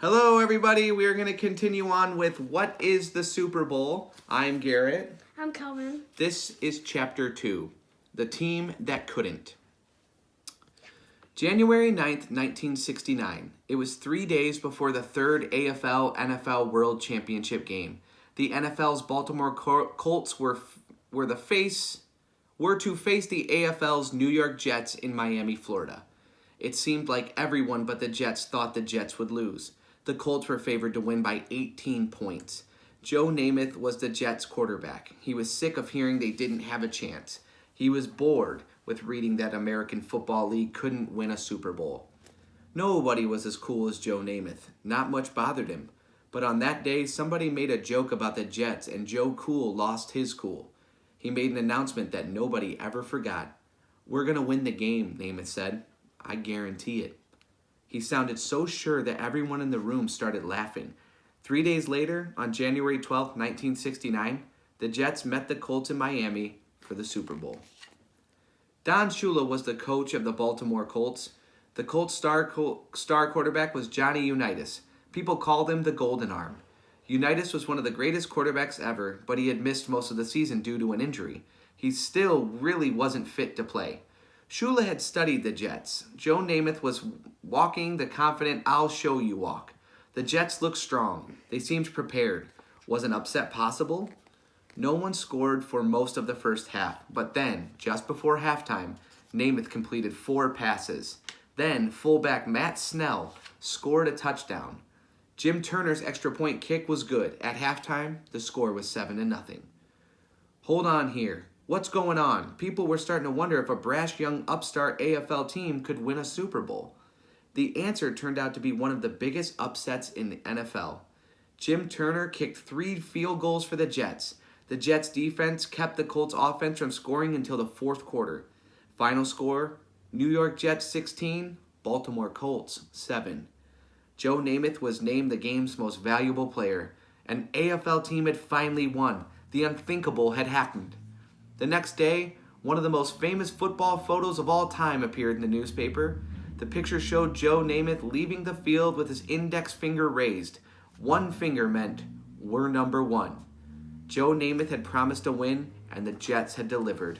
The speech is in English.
Hello, everybody. We are going to continue on with What is the Super Bowl? I'm Garrett. I'm Calvin. This is Chapter 2, The Team That Couldn't. January 9th, 1969. It was 3 days before the third AFL-NFL World Championship game. The NFL's Baltimore Colts were to face the AFL's New York Jets in Miami, Florida. It seemed like everyone but the Jets thought the Jets would lose. The Colts were favored to win by 18 points. Joe Namath was the Jets' quarterback. He was sick of hearing they didn't have a chance. He was bored with reading that American Football League couldn't win a Super Bowl. Nobody was as cool as Joe Namath. Not much bothered him. But on that day, somebody made a joke about the Jets, and Joe Cool lost his cool. He made an announcement that nobody ever forgot. "We're going to win the game," Namath said. "I guarantee it." He sounded so sure that everyone in the room started laughing. 3 days later, on January 12, 1969, the Jets met the Colts in Miami for the Super Bowl. Don Shula was the coach of the Baltimore Colts. The Colts' star quarterback was Johnny Unitas. People called him the Golden Arm. Unitas was one of the greatest quarterbacks ever, but he had missed most of the season due to an injury. He still really wasn't fit to play. Shula had studied the Jets. Joe Namath was walking the confident "I'll show you" walk. The Jets looked strong. They seemed prepared. Was an upset possible? No one scored for most of the first half, but then, just before halftime, Namath completed 4 passes. Then, fullback Matt Snell scored a touchdown. Jim Turner's extra point kick was good. At halftime, the score was 7-0. Hold on here. What's going on? People were starting to wonder if a brash young upstart AFL team could win a Super Bowl. The answer turned out to be one of the biggest upsets in the NFL. Jim Turner kicked 3 field goals for the Jets. The Jets' defense kept the Colts' offense from scoring until the fourth quarter. Final score, New York Jets 16, Baltimore Colts 7. Joe Namath was named the game's most valuable player. An AFL team had finally won. The unthinkable had happened. The next day, one of the most famous football photos of all time appeared in the newspaper. The picture showed Joe Namath leaving the field with his index finger raised. One finger meant, "We're number one." Joe Namath had promised a win, and the Jets had delivered.